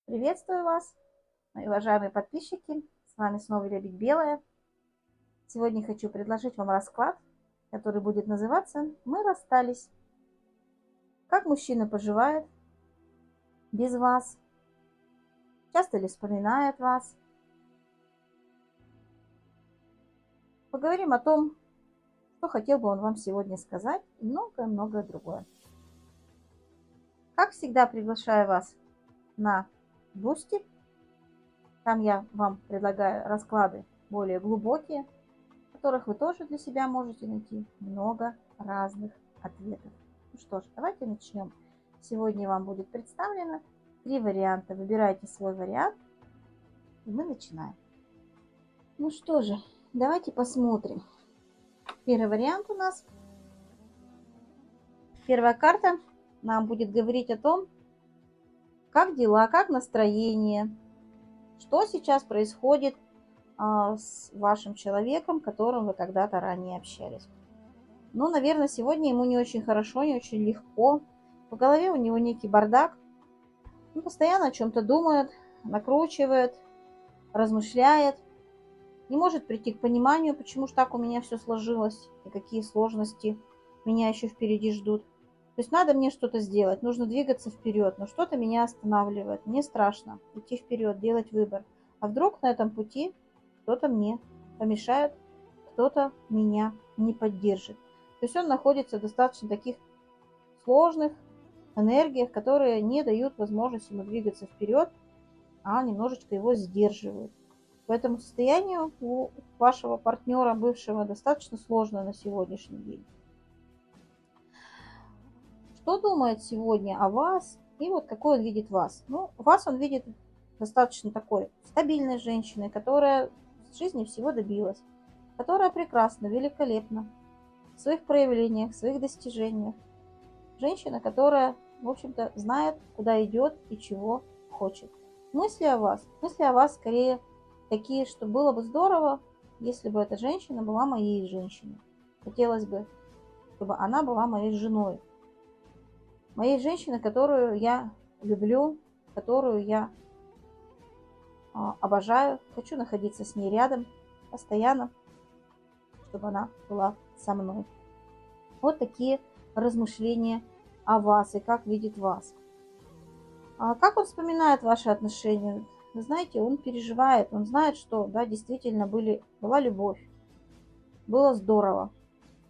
Приветствую вас, мои уважаемые подписчики. С вами снова Лебедь Белая. Сегодня хочу предложить вам расклад, который будет называться «Мы расстались». Как мужчина поживает без вас? Часто ли вспоминает вас? Поговорим о том, что хотел бы он вам сегодня сказать, и многое-многое другое. Как всегда, приглашаю вас на Бусти. Там я вам предлагаю расклады более глубокие, в которых вы тоже для себя можете найти много разных ответов. Ну что ж, давайте начнем. Сегодня вам будет представлено 3 варианта. Выбирайте свой вариант, и мы начинаем. Ну что же, давайте посмотрим. Первый вариант у нас. Первая карта нам будет говорить о том, как дела, как настроение, что сейчас происходит с вашим человеком, с которым вы когда-то ранее общались. Ну, наверное, сегодня ему не очень хорошо, не очень легко. В голове у него некий бардак. Он постоянно о чем-то думает, накручивает, размышляет. Не может прийти к пониманию, почему же так у меня все сложилось и какие сложности меня еще впереди ждут. То есть надо мне что-то сделать, нужно двигаться вперед, но что-то меня останавливает. Мне страшно идти вперед, делать выбор. А вдруг на этом пути кто-то мне помешает, кто-то меня не поддержит. То есть он находится в достаточно таких сложных энергиях, которые не дают возможность ему двигаться вперед, а немножечко его сдерживают. Поэтому состояние у вашего партнера бывшего достаточно сложное на сегодняшний день. Что думает сегодня о вас и вот какой он видит вас? Ну, вас он видит достаточно такой стабильной женщиной, которая в жизни всего добилась, которая прекрасна, великолепна в своих проявлениях, в своих достижениях. Женщина, которая, в общем-то, знает, куда идет и чего хочет. Мысли о вас скорее такие, что было бы здорово, если бы эта женщина была моей женщиной. Хотелось бы, чтобы она была моей женой. Моей женщиной, которую я люблю, которую я обожаю. Хочу находиться с ней рядом постоянно, чтобы она была со мной. Вот такие размышления о вас и как видит вас. А как он вспоминает ваши отношения? Вы знаете, он переживает, он знает, что да, действительно была любовь, было здорово,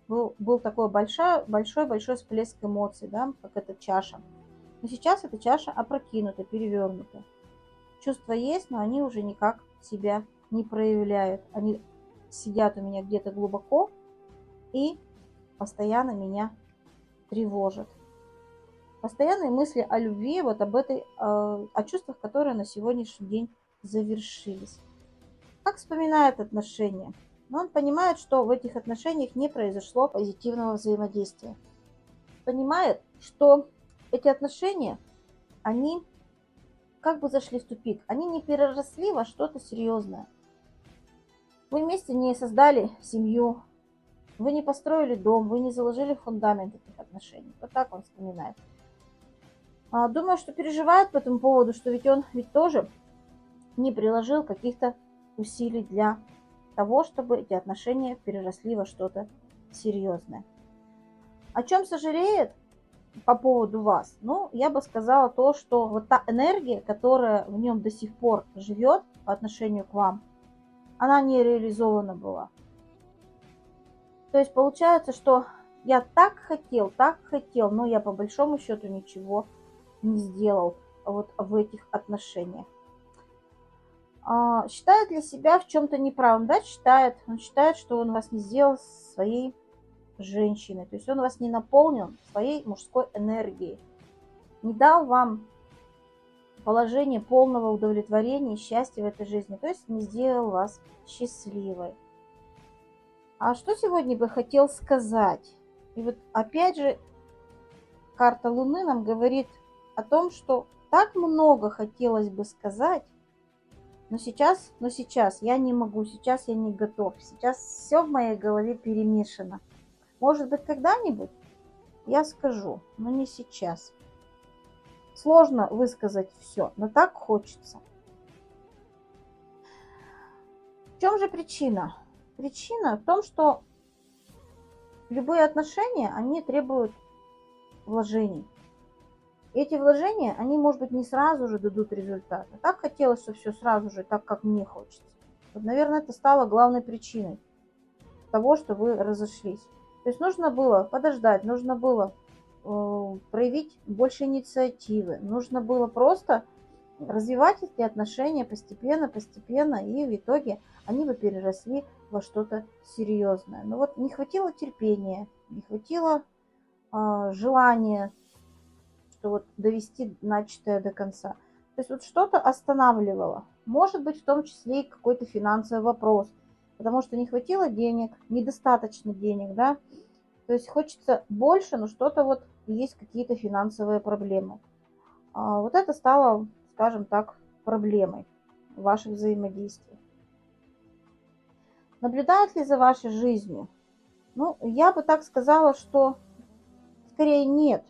был такой большой всплеск эмоций, да, как эта чаша. Но сейчас эта чаша опрокинута, перевернута. Чувства есть, но они уже никак себя не проявляют. Они сидят у меня где-то глубоко и постоянно меня тревожат. Постоянные мысли о любви, вот о чувствах, которые на сегодняшний день завершились. Как вспоминает отношения? Но он понимает, что в этих отношениях не произошло позитивного взаимодействия. Понимает, что эти отношения, они как бы зашли в тупик. Они не переросли во что-то серьезное. Вы вместе не создали семью, вы не построили дом, вы не заложили фундамент этих отношений. Вот так он вспоминает. Думаю, что переживает по этому поводу, что он тоже не приложил каких-то усилий для того, чтобы эти отношения переросли во что-то серьезное. О чем сожалеет по поводу вас? Ну, я бы сказала то, что вот та энергия, которая в нем до сих пор живет по отношению к вам, она не реализована была. То есть получается, что я так хотел, но я по большому счету ничего не сделал вот в этих отношениях. Считает ли себя в чем-то неправым? Да, считает. Он считает, что он вас не сделал своей женщиной. То есть он вас не наполнил своей мужской энергией. Не дал вам положение полного удовлетворения и счастья в этой жизни. То есть не сделал вас счастливой. А что сегодня бы хотел сказать? И вот опять же карта Луны нам говорит о том, что так много хотелось бы сказать, но сейчас я не могу, сейчас я не готов, сейчас все в моей голове перемешано. Может быть, когда-нибудь я скажу, но не сейчас. Сложно высказать все, но так хочется. В чем же причина? Причина в том, что любые отношения, они требуют вложений. Эти вложения, они, может быть, не сразу же дадут результат. А так хотелось, чтобы все сразу же, так, как мне хочется. Вот, наверное, это стало главной причиной того, что вы разошлись. То есть нужно было подождать, нужно было проявить больше инициативы, нужно было просто развивать эти отношения постепенно, постепенно, и в итоге они бы переросли во что-то серьезное. Но вот не хватило терпения, не хватило желания, что вот довести начатое до конца. То есть вот что-то останавливало. Может быть, в том числе и какой-то финансовый вопрос, потому что не хватило денег, недостаточно денег, да. То есть хочется больше, но что-то вот есть какие-то финансовые проблемы. Вот это стало, скажем так, проблемой ваших взаимодействий. Наблюдает ли за вашей жизнью? Ну, я бы так сказала, что скорее нет.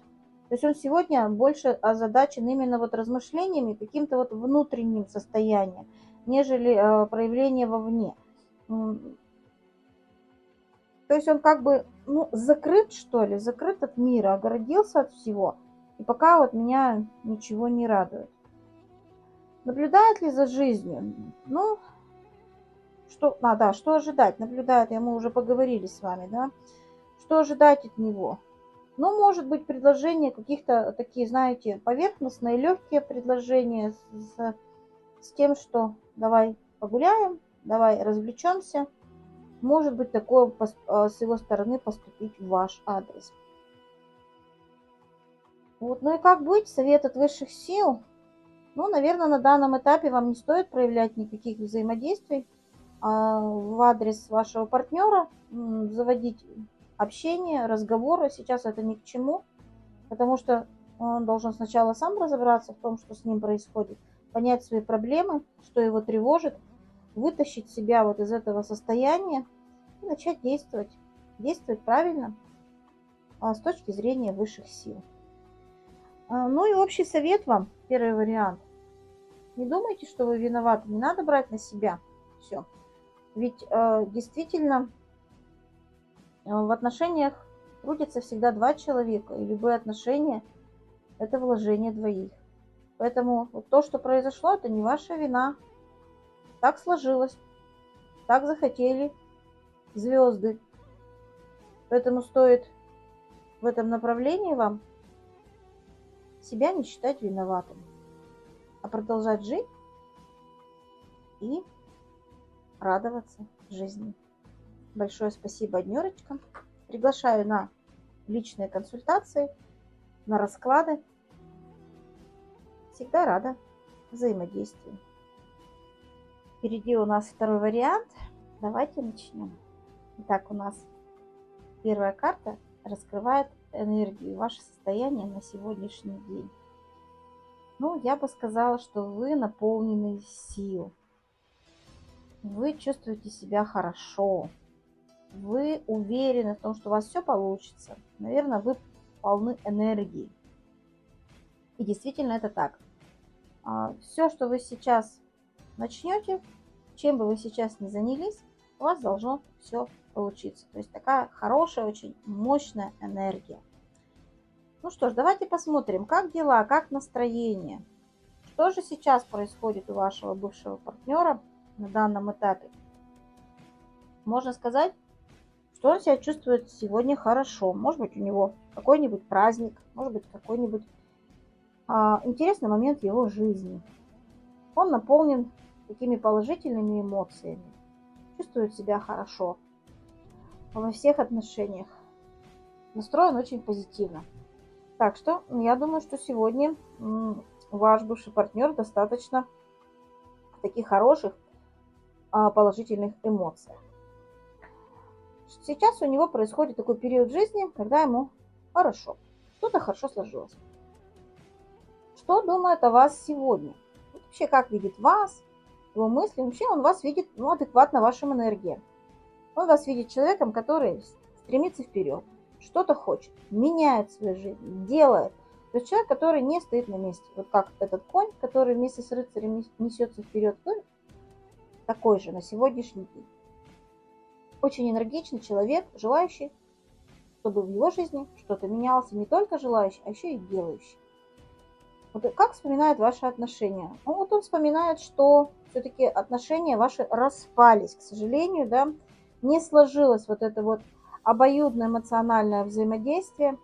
То есть он сегодня больше озадачен именно вот размышлениями, каким-то вот внутренним состоянием, нежели проявление вовне. То есть он как бы, ну, закрыт, что ли, закрыт от мира, огородился от всего. И пока вот меня ничего не радует. Наблюдает ли за жизнью? Ну, что ожидать? Наблюдает, мы уже поговорили с вами, да? Что ожидать от него? Ну, может быть, предложения каких-то такие, знаете, поверхностные, легкие предложения с тем, что давай погуляем, давай развлечемся. Может быть, такое с его стороны поступить в ваш адрес. Вот. Ну и как быть? Совет от высших сил. Ну, наверное, на данном этапе вам не стоит проявлять никаких взаимодействий в адрес вашего партнера, заводить общение, разговоры. Сейчас это ни к чему, потому что он должен сначала сам разобраться в том, что с ним происходит, понять свои проблемы, что его тревожит, вытащить себя вот из этого состояния и начать действовать. Действовать правильно с точки зрения высших сил. Ну и общий совет вам, первый вариант. Не думайте, что вы виноваты, не надо брать на себя все. Ведь действительно в отношениях трудятся всегда два человека, и любые отношения – это вложение двоих. Поэтому вот то, что произошло, это не ваша вина. Так сложилось, так захотели звезды. Поэтому стоит в этом направлении вам себя не считать виноватым, а продолжать жить и радоваться жизни. Большое спасибо, Нюрочка. Приглашаю на личные консультации, на расклады. Всегда рада взаимодействию. Впереди у нас второй вариант. Давайте начнем. Итак, у нас первая карта раскрывает энергию, ваше состояние на сегодняшний день. Ну, я бы сказала, что вы наполнены сил. Вы чувствуете себя хорошо. Вы уверены в том, что у вас все получится. Наверное, вы полны энергии. И действительно это так. Все, что вы сейчас начнете, чем бы вы сейчас ни занялись, у вас должно все получиться. То есть такая хорошая, очень мощная энергия. Ну что ж, давайте посмотрим, как дела, как настроение. Что же сейчас происходит у вашего бывшего партнера на данном этапе? Можно сказать, что он себя чувствует сегодня хорошо. Может быть, у него какой-нибудь праздник, может быть, какой-нибудь интересный момент его жизни. Он наполнен такими положительными эмоциями, чувствует себя хорошо во всех отношениях, настроен очень позитивно. Так что я думаю, что сегодня ваш бывший партнер достаточно в таких хороших положительных эмоциях. Сейчас у него происходит такой период жизни, когда ему хорошо, что-то хорошо сложилось. Что думает о вас сегодня? Вообще, как видит вас, его мысли? Вообще он вас видит адекватно вашим энергиям. Он вас видит человеком, который стремится вперед, что-то хочет, меняет свою жизнь, делает, То есть человек, который не стоит на месте. Вот как этот конь, который вместе с рыцарем несется вперед, такой же на сегодняшний день. Очень энергичный человек, желающий, чтобы в его жизни что-то менялось, не только желающий, а еще и делающий. Вот как вспоминает ваши отношения? Ну, вот он вспоминает, что все-таки отношения ваши распались, к сожалению, да, не сложилось вот это вот обоюдное эмоциональное взаимодействие,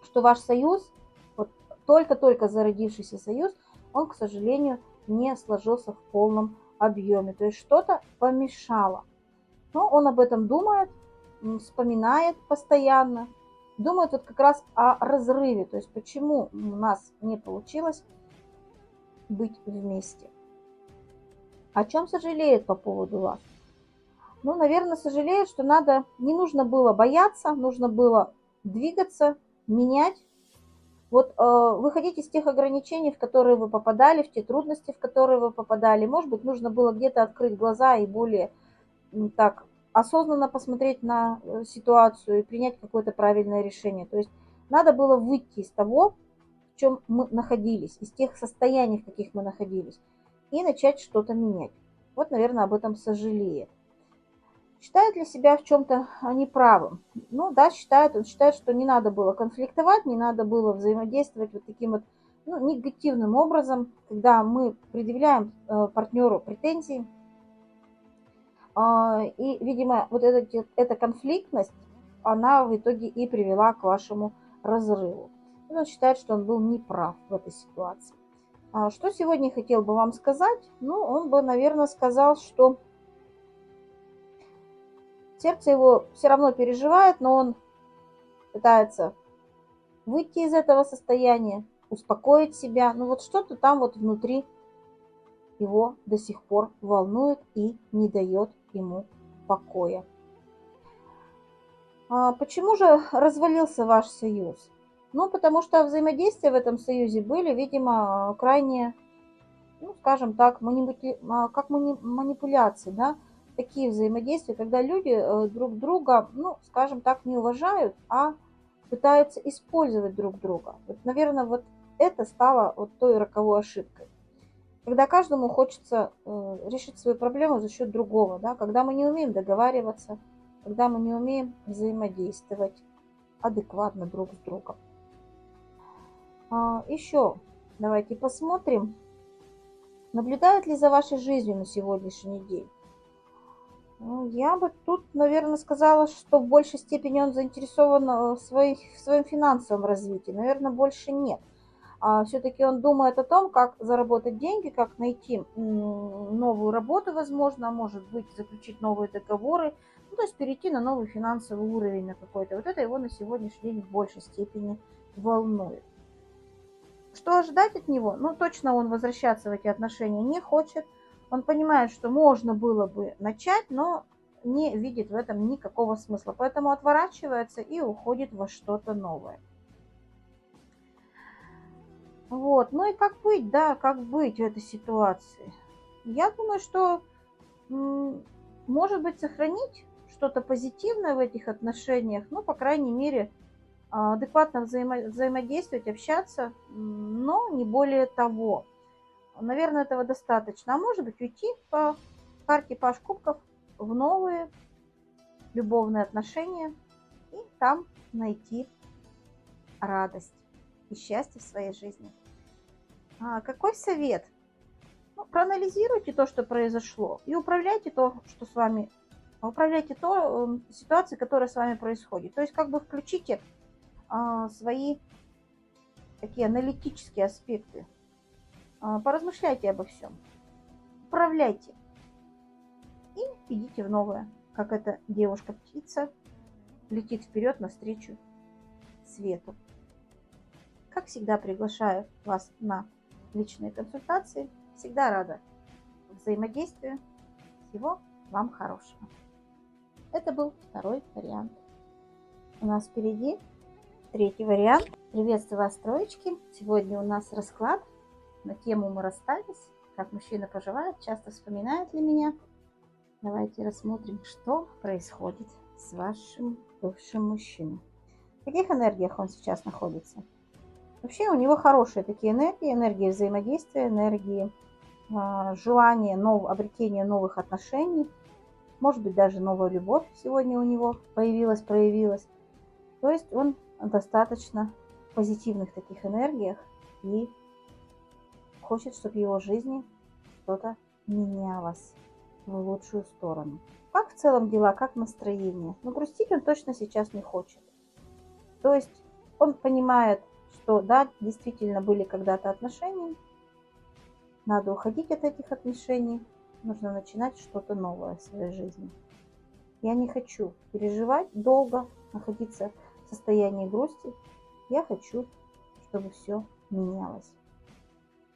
что ваш союз, вот только-только зародившийся союз, он, к сожалению, не сложился в полном объеме. То есть что-то помешало. Но он об этом думает, вспоминает постоянно, думает вот как раз о разрыве, то есть почему у нас не получилось быть вместе. О чем сожалеет по поводу вас? Ну, наверное, сожалеет, что не нужно было бояться, нужно было двигаться, менять. Вот выходить из тех ограничений, в которые вы попадали, в те трудности, в которые вы попадали. Может быть, нужно было где-то открыть глаза и более так осознанно посмотреть на ситуацию и принять какое-то правильное решение. То есть надо было выйти из того, в чем мы находились, из тех состояний, в каких мы находились, и начать что-то менять. Вот, наверное, об этом сожалеет. Считает ли себя в чем-то неправым? Ну да, считает. Он считает, что не надо было конфликтовать, не надо было взаимодействовать вот таким вот негативным образом, когда мы предъявляем партнеру претензии. И, видимо, вот эта конфликтность, она в итоге и привела к вашему разрыву. Он считает, что он был неправ в этой ситуации. Что сегодня хотел бы вам сказать? Ну, он бы, наверное, сказал, что сердце его все равно переживает, но он пытается выйти из этого состояния, успокоить себя. Но вот что-то там вот внутри его до сих пор волнует и не дает ему покоя. Почему же развалился ваш союз? Ну, потому что взаимодействия в этом союзе были, видимо, крайне, скажем так, манипуляции, да, такие взаимодействия, когда люди друг друга, скажем так, не уважают, а пытаются использовать друг друга. Вот, наверное, вот это стало вот той роковой ошибкой. Когда каждому хочется решить свою проблему за счет другого, да, когда мы не умеем договариваться, когда мы не умеем взаимодействовать адекватно друг с другом. Еще давайте посмотрим, наблюдает ли за вашей жизнью на сегодняшний день. Я бы тут, наверное, сказала, что в большей степени он заинтересован в своем финансовом развитии. Наверное, больше нет. Все-таки он думает о том, как заработать деньги, как найти новую работу, возможно, может быть, заключить новые договоры, то есть перейти на новый финансовый уровень на какой-то. Вот это его на сегодняшний день в большей степени волнует. Что ожидать от него? Ну, точно он возвращаться в эти отношения не хочет. Он понимает, что можно было бы начать, но не видит в этом никакого смысла. Поэтому отворачивается и уходит во что-то новое. Вот. Ну и как быть, да, как быть в этой ситуации? Я думаю, что может быть сохранить что-то позитивное в этих отношениях, по крайней мере, адекватно взаимодействовать, общаться, но не более того. Наверное, этого достаточно. А может быть, уйти по карте Паш Кубков в новые любовные отношения и там найти радость и счастье в своей жизни. Какой совет? Проанализируйте то, что произошло, и управляйте ситуацией, которая с вами происходит. То есть включите свои такие аналитические аспекты. Поразмышляйте обо всем. Управляйте. И идите в новое. Как эта девушка-птица летит вперед навстречу свету. Как всегда, приглашаю вас на личные консультации. Всегда рада взаимодействию. Всего вам хорошего. Это был второй вариант. У нас впереди третий вариант. Приветствую вас, троечки. Сегодня у нас расклад на тему «Мы расстались». Как мужчина поживает, часто вспоминает ли меня. Давайте рассмотрим, что происходит с вашим бывшим мужчиной. В каких энергиях он сейчас находится? Вообще у него хорошие такие энергии, энергии взаимодействия, энергии желания обретения новых отношений. Может быть, даже новая любовь сегодня у него появилась, проявилась. То есть он достаточно в позитивных таких энергиях и хочет, чтобы в его жизни что-то менялось в лучшую сторону. Как в целом дела, как настроение? Но грустить он точно сейчас не хочет. То есть он понимает, что да, действительно были когда-то отношения, надо уходить от этих отношений, нужно начинать что-то новое в своей жизни. Я не хочу переживать долго, находиться в состоянии грусти. Я хочу, чтобы все менялось.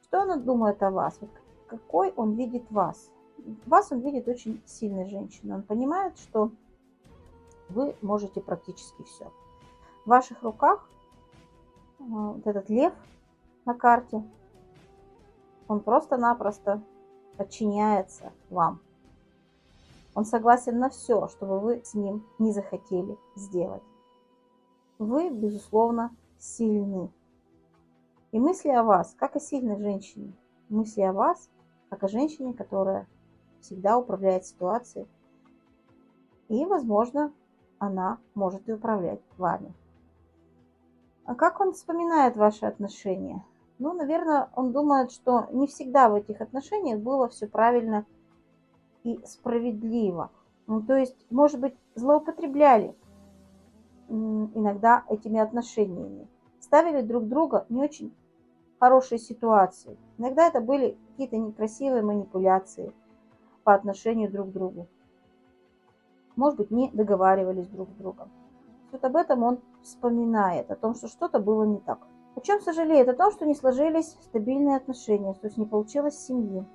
Что он думает о вас? Вот какой он видит вас? Вас он видит очень сильной женщиной. Он понимает, что вы можете практически все. В ваших руках вот этот лев на карте, он просто-напросто подчиняется вам. Он согласен на все, что бы вы с ним не захотели сделать. Вы, безусловно, сильны. И мысли о вас, как о сильной женщине, мысли о вас, как о женщине, которая всегда управляет ситуацией. И, возможно, она может и управлять вами. А как он вспоминает ваши отношения? Ну, наверное, он думает, что не всегда в этих отношениях было все правильно и справедливо. Ну, то есть, может быть, злоупотребляли иногда этими отношениями. Ставили друг друга в не очень хорошие ситуации. Иногда это были какие-то некрасивые манипуляции по отношению друг к другу. Может быть, не договаривались друг с другом. Вот об этом он вспоминает, о том, что что-то было не так. О чем сожалеет? О том, что не сложились стабильные отношения, то есть не получилось семьи,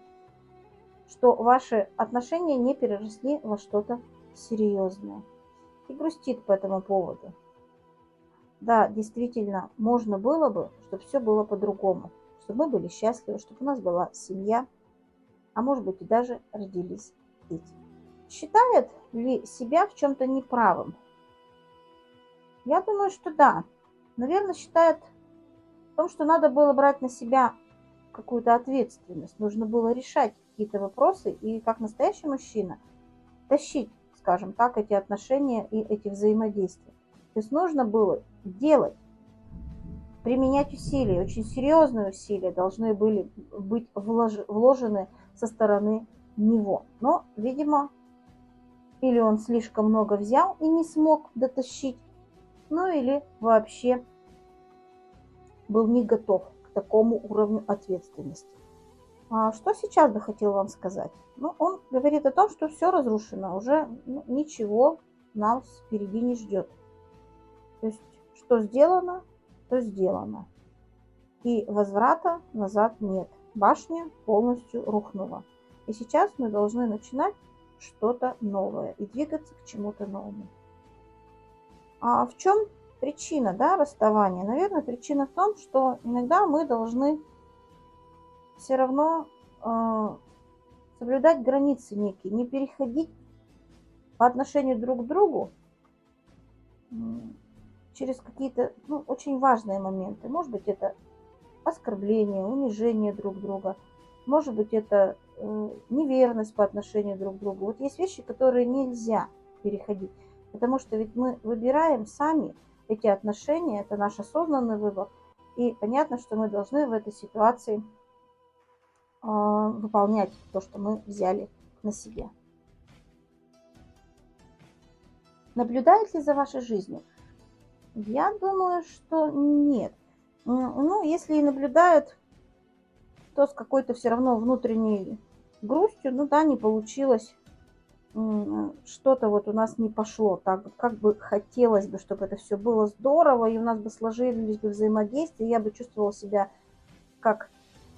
что ваши отношения не переросли во что-то серьезное. И грустит по этому поводу. Да, действительно, можно было бы, чтобы все было по-другому, чтобы мы были счастливы, чтобы у нас была семья, а может быть и даже родились дети. Считает ли себя в чем-то неправым? Я думаю, что да. Наверное, считает в том, что надо было брать на себя какую-то ответственность. Нужно было решать какие-то вопросы и как настоящий мужчина тащить, скажем так, эти отношения и эти взаимодействия. То есть нужно было делать, применять усилия, очень серьезные усилия должны были быть вложены со стороны него. Но, видимо, или он слишком много взял и не смог дотащить, ну или вообще был не готов к такому уровню ответственности. А что сейчас бы хотел вам сказать? Ну, он говорит о том, что все разрушено, уже ничего нас впереди не ждет. То есть, что сделано, то сделано. И возврата назад нет. Башня полностью рухнула. И сейчас мы должны начинать что-то новое и двигаться к чему-то новому. А в чем причина, да, расставания? Наверное, причина в том, что иногда мы должны все равно соблюдать границы некие, не переходить по отношению друг к другу через какие-то очень важные моменты. Может быть, это оскорбление, унижение друг друга. Может быть, это неверность по отношению друг к другу. Вот есть вещи, которые нельзя переходить. Потому что ведь мы выбираем сами эти отношения, это наш осознанный выбор. И понятно, что мы должны в этой ситуации выполнять то, что мы взяли на себе. Наблюдает ли за вашей жизнью? Я думаю, что нет. Ну, если и наблюдают, то с какой-то все равно внутренней грустью, ну да, не получилось, что-то вот у нас не пошло так, как бы хотелось бы, чтобы это все было здорово, и у нас бы сложились бы взаимодействия, я бы чувствовала себя как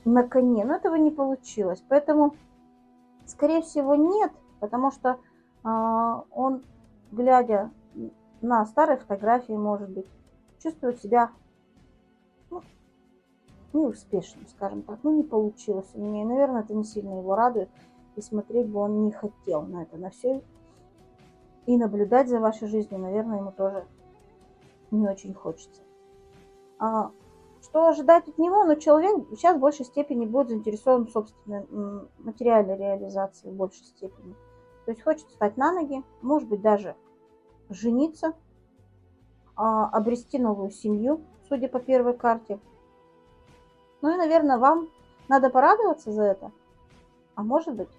на коне, но этого не получилось. Поэтому, скорее всего, нет, потому что он, глядя на старые фотографии, может быть, чувствует себя неуспешным, скажем так. Ну, не получилось у меня. И, наверное, это не сильно его радует. И смотреть бы он не хотел на это, на все. И наблюдать за вашей жизнью, наверное, ему тоже не очень хочется. что ожидать от него, но человек сейчас в большей степени будет заинтересован в собственной материальной реализации в большей степени. То есть хочет встать на ноги, может быть, даже жениться, обрести новую семью, судя по первой карте. Ну и, наверное, вам надо порадоваться за это, а может быть,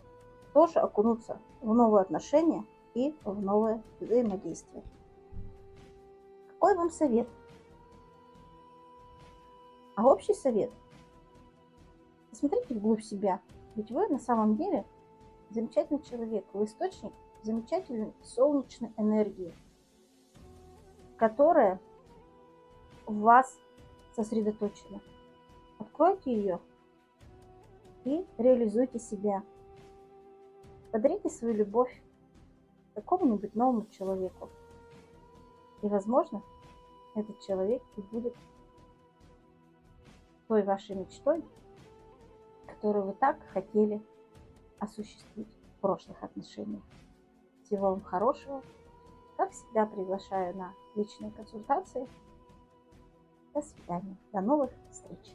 тоже окунуться в новые отношения и в новое взаимодействие. Какой вам совет? А общий совет: посмотрите вглубь себя, ведь вы на самом деле замечательный человек, вы источник замечательной солнечной энергии, которая в вас сосредоточена. Откройте ее и реализуйте себя. Подарите свою любовь какому-нибудь новому человеку. И, возможно, этот человек и будет той вашей мечтой, которую вы так хотели осуществить в прошлых отношениях. Всего вам хорошего. Как всегда, приглашаю на личные консультации. До свидания. До новых встреч.